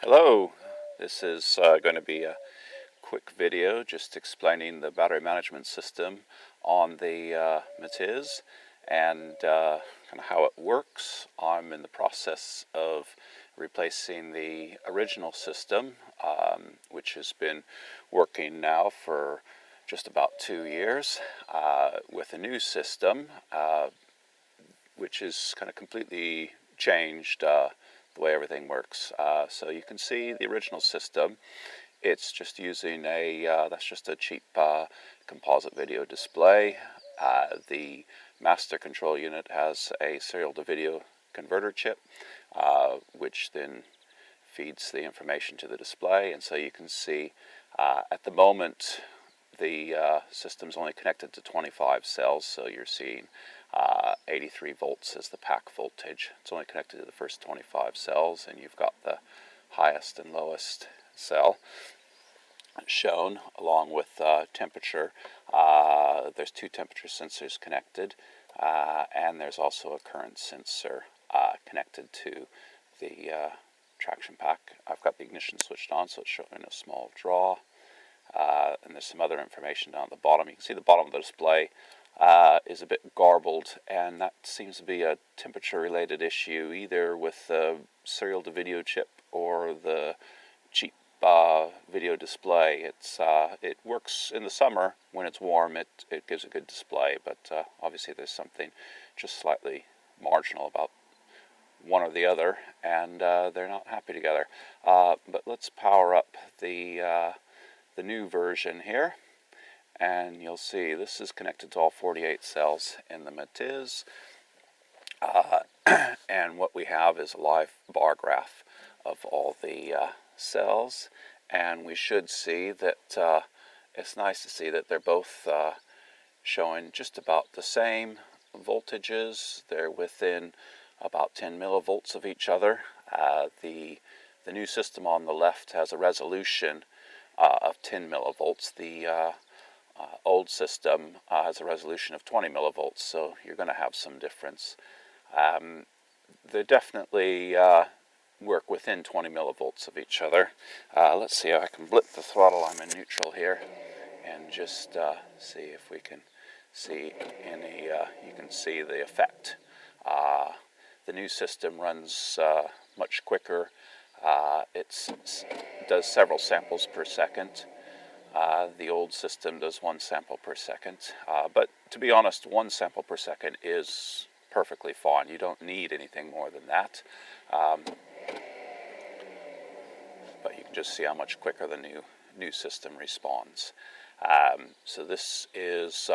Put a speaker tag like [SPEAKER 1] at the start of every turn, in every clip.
[SPEAKER 1] Hello, this is going to be a quick video just explaining the battery management system on the Matiz and kind of how it works. I'm in the process of replacing the original system, which has been working now for just about 2 years, with a new system, which is kind of completely changed the way everything works. So you can see the original system. It's just using that's just a cheap composite video display. The master control unit has a serial to video converter chip, which then feeds the information to the display. And so you can see at the moment the system's only connected to 25 cells, so you're seeing 83 volts as the pack voltage. It's only connected to the first 25 cells, and you've got the highest and lowest cell shown along with temperature. There's 2 temperature sensors connected, and there's also a current sensor connected to the traction pack. I've got the ignition switched on, so it's showing a small draw. And there's some other information down at the bottom. You can see the bottom of the display is a bit garbled, and that seems to be a temperature related issue, either with the serial to video chip or the cheap video display. It works in the summer when it's warm. It gives a good display, but obviously there's something just slightly marginal about one or the other, and they're not happy together. But let's power up the new version here, and you'll see this is connected to all 48 cells in the Matiz, and what we have is a live bar graph of all the cells, and we should see that it's nice to see that they're both showing just about the same voltages. They're within about 10 millivolts of each other. The new system on the left has a resolution of 10 millivolts. The old system has a resolution of 20 millivolts, so you're going to have some difference. They definitely work within 20 millivolts of each other. Let's see if I can blip the throttle. I'm in neutral here, and just see if we can see any, you can see the effect. The new system runs much quicker. It does several samples per second. The old system does 1 sample per second. But to be honest, 1 sample per second is perfectly fine. You don't need anything more than that. But you can just see how much quicker the new system responds. So this is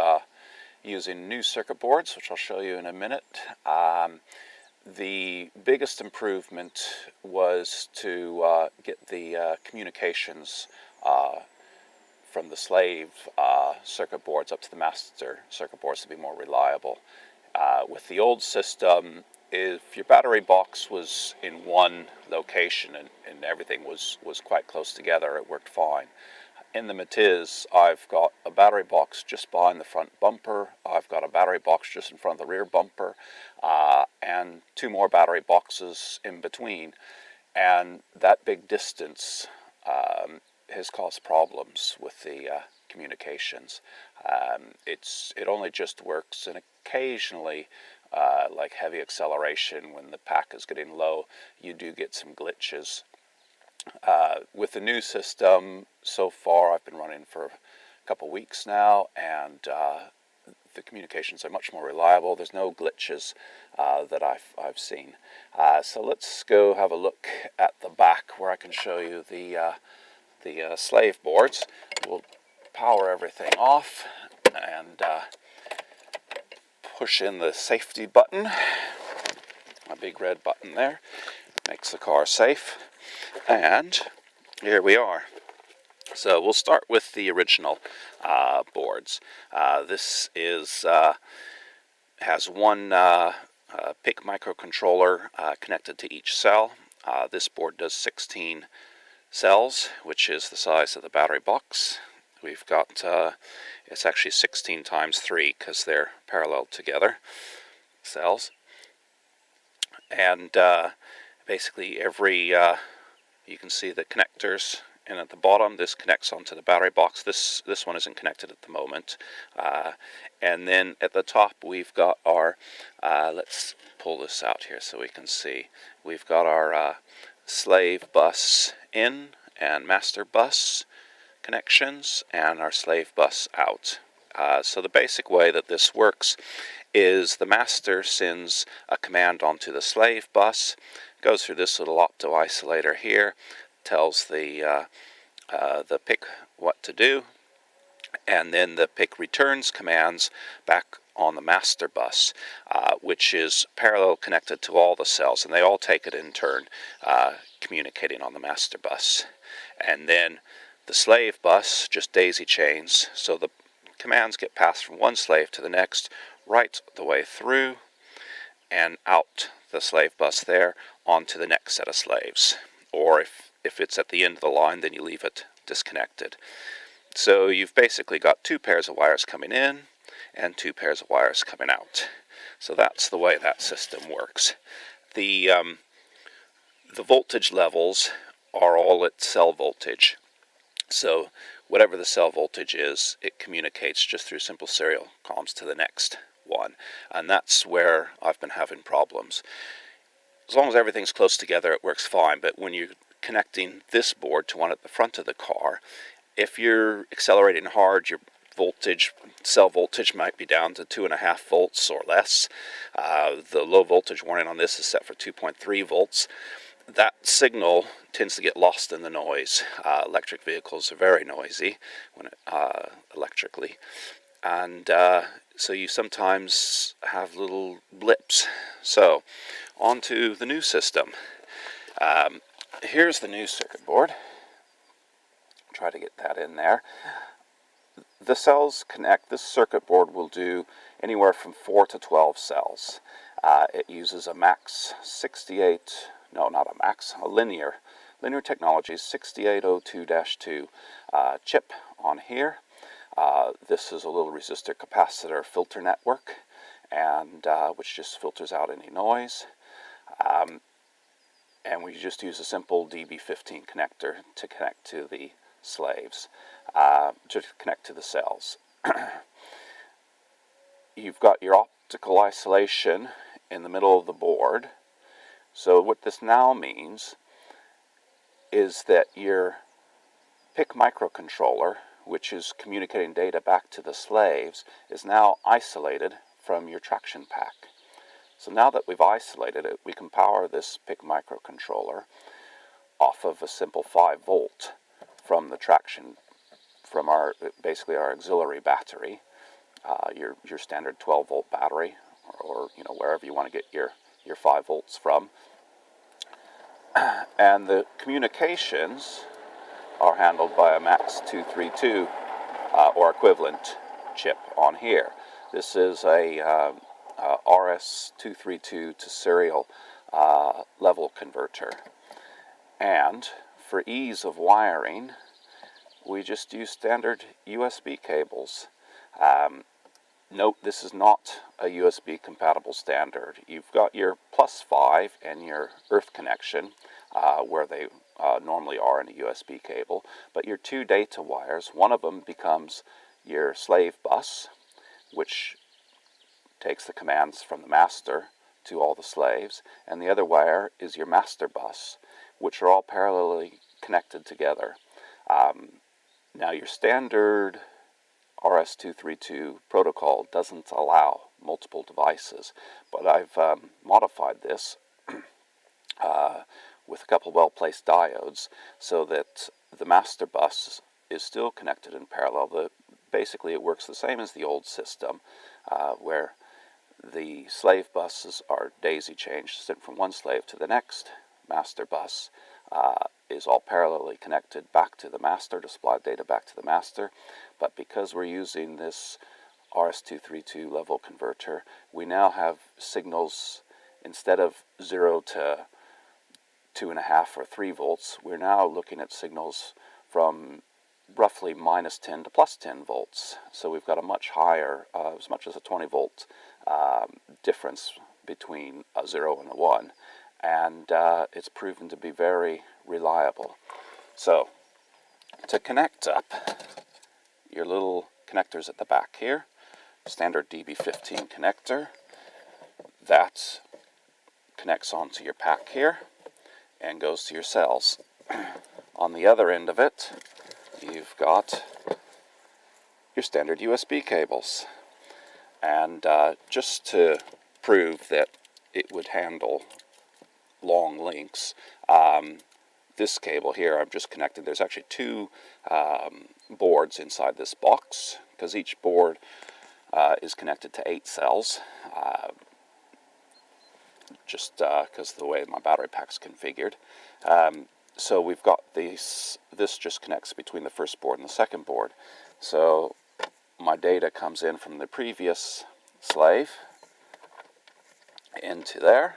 [SPEAKER 1] using new circuit boards, which I'll show you in a minute. The biggest improvement was to get the communications from the slave circuit boards up to the master circuit boards to be more reliable. With the old system, if your battery box was in one location and everything was quite close together, it worked fine. In the Matiz, I've got a battery box just behind the front bumper, I've got a battery box just in front of the rear bumper, and 2 more battery boxes in between. And that big distance has caused problems with the communications. It only just works, and occasionally, like heavy acceleration, when the pack is getting low, you do get some glitches. With the new system, so far I've been running for a couple weeks now, and the communications are much more reliable. There's no glitches that I've seen. So let's go have a look at the back where I can show you the slave boards. We'll power everything off and push in the safety button. A big red button there makes the car safe. And here we are. So we'll start with the original boards. This has one PIC microcontroller connected to each cell. This board does 16 cells, which is the size of the battery box. We've got, it's actually 16 times 3 because they're parallel together, cells. And basically every You can see the connectors, and at the bottom this connects onto the battery box. This one isn't connected at the moment. And then at the top we've got our, let's pull this out here so we can see, we've got our slave bus in and master bus connections and our slave bus out. So the basic way that this works is the master sends a command onto the slave bus, goes through this little opto isolator here, tells the PIC what to do, and then the PIC returns commands back on the master bus, which is parallel connected to all the cells, and they all take it in turn, communicating on the master bus. And then the slave bus just daisy chains, so the commands get passed from one slave to the next, right the way through, and out the slave bus there onto the next set of slaves. Or if it's at the end of the line, then you leave it disconnected. So you've basically got two pairs of wires coming in and two pairs of wires coming out. So that's the way that system works. The voltage levels are all at cell voltage. So whatever the cell voltage is, it communicates just through simple serial comms to the next one. And that's where I've been having problems. As long as everything's close together, it works fine. But when you're connecting this board to one at the front of the car, if you're accelerating hard, your voltage, cell voltage might be down to 2.5 volts or less. The low voltage warning on this is set for 2.3 volts. That signal tends to get lost in the noise. Electric vehicles are very noisy when electrically, and so you sometimes have little blips. So on to the new system. Here's the new circuit board. Try to get that in there. The cells connect. This circuit board will do anywhere from 4 to 12 cells. It uses a max 68, no, not a max, a linear technologies 6802-2 chip on here. This is a little resistor capacitor filter network, and which just filters out any noise. And we just use a simple DB15 connector to connect to the slaves, to connect to the cells. You've got your optical isolation in the middle of the board. So what this now means is that your PIC microcontroller, which is communicating data back to the slaves, is now isolated from your traction pack. So now that we've isolated it, we can power this PIC microcontroller off of a simple 5 volt from the traction, from our, basically our auxiliary battery, your standard 12 volt battery, or you know, wherever you want to get your 5 volts from. And the communications are handled by a MAX 232 or equivalent chip on here. This is a RS232 to serial level converter. And for ease of wiring, we just use standard USB cables. Note, this is not a USB compatible standard. You've got your +5 and your earth connection where they normally are in a USB cable, but your two data wires, one of them becomes your slave bus, which takes the commands from the master to all the slaves, and the other wire is your master bus, which are all parallelly connected together. Now your standard RS232 protocol doesn't allow multiple devices, but I've modified this with a couple well-placed diodes so that the master bus is still connected in parallel. Basically it works the same as the old system, where the slave buses are daisy chained, sent from one slave to the next. Master bus is all parallelly connected back to the master to supply data back to the master. But because we're using this RS232 level converter, we now have signals, instead of 0 to 2.5 or 3 volts, we're now looking at signals from roughly -10 to +10 volts. So we've got a much higher, as much as a 20 volt difference between a 0 and a 1. And it's proven to be very reliable. So, to connect up, your little connectors at the back here, standard DB15 connector, that connects onto your pack here and goes to your cells. On the other end of it, you've got your standard USB cables. And just to prove that it would handle long links, this cable here I've just connected. There's actually two boards inside this box, because each board is connected to 8 cells, just because of the way my battery pack's configured. So we've got this just connects between the first board and the second board. So my data comes in from the previous slave into there,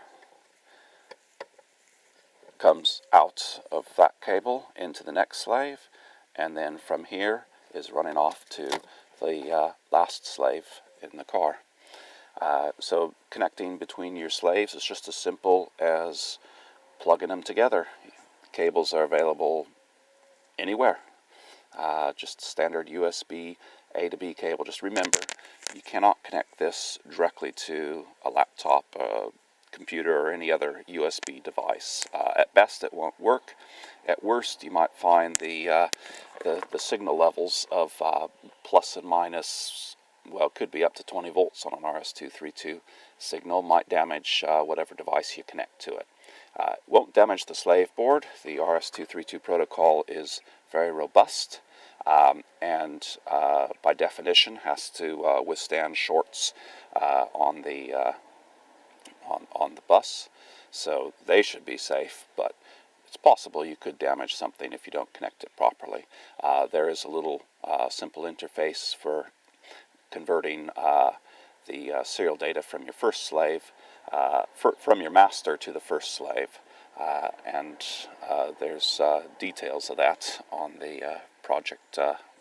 [SPEAKER 1] comes out of that cable into the next slave, and then from here is running off to the last slave in the car. So connecting between your slaves is just as simple as plugging them together. Cables are available anywhere. Just standard USB A to B cable. Just remember, you cannot connect this directly to a laptop, a computer, or any other USB device. At best, it won't work. At worst, you might find the signal levels of plus and minus, well, could be up to 20 volts on an RS-232 signal, might damage whatever device you connect to it. It won't damage the slave board. The RS-232 protocol is very robust, and by definition has to withstand shorts on the bus, so they should be safe, but it's possible you could damage something if you don't connect it properly. There is a little simple interface for converting the serial data from your first slave, from your master to the first slave, and there's details of that on the project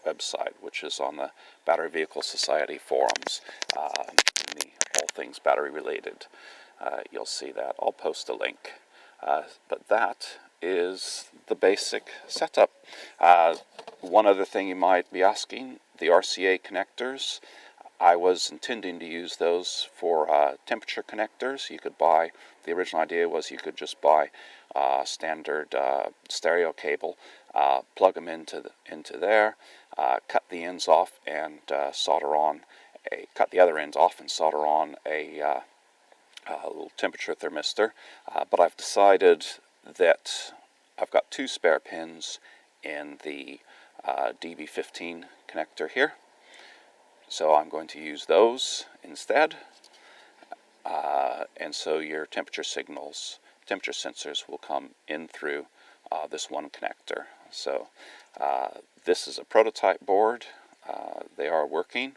[SPEAKER 1] website, which is on the Battery Vehicle Society forums, in the all things battery related. You'll see that. I'll post a link. But that is the basic setup. One other thing you might be asking, the RCA connectors, I was intending to use those for temperature connectors. You could buy, the original idea was you could just buy standard stereo cable, plug them into there, cut the ends off and solder on cut the other ends off and solder on a little temperature thermistor, but I've decided that I've got 2 spare pins in the DB15 connector here, so I'm going to use those instead, and so your temperature signals, temperature sensors will come in through this one connector. So this is a prototype board. They are working.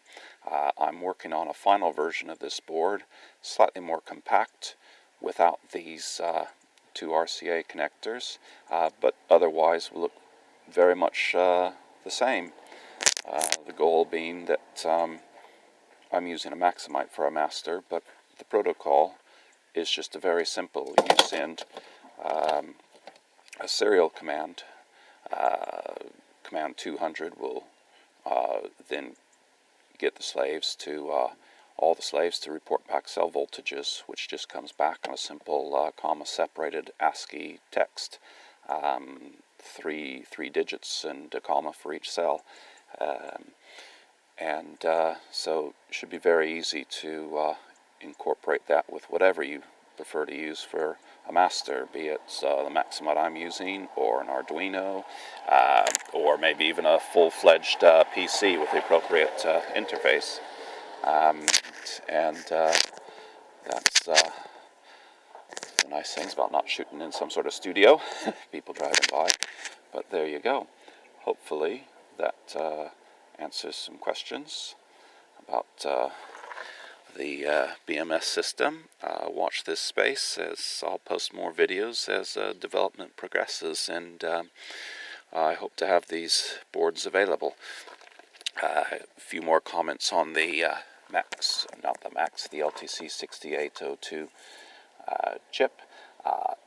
[SPEAKER 1] I'm working on a final version of this board, slightly more compact, without these 2 RCA connectors, but otherwise will look very much the same. The goal being that I'm using a Maximite for a master, but the protocol is just a very simple. You send a serial command. Command 200 will then get the slaves to all the slaves to report back cell voltages, which just comes back on a simple comma-separated ASCII text, 3 digits and a comma for each cell, so it should be very easy to incorporate that with whatever you prefer to use for a master, be it the Maximite I'm using, or an Arduino, or maybe even a full-fledged PC with the appropriate interface. That's the nice things about not shooting in some sort of studio, people driving by. But there you go. Hopefully that answers some questions about the BMS system. Watch this space, as I'll post more videos as development progresses, and I hope to have these boards available. A few more comments on the the LTC6802 chip.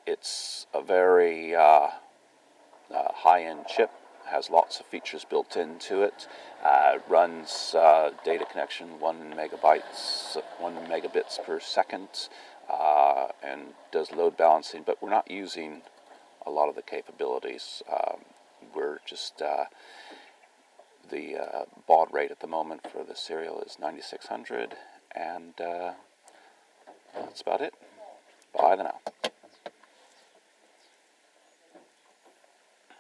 [SPEAKER 1] It's a very high-end chip, has lots of features built into it, runs data connection 1 megabits per second, and does load balancing, but we're not using a lot of the capabilities. We're just, the baud rate at the moment for the serial is 9600, and that's about it. Bye now.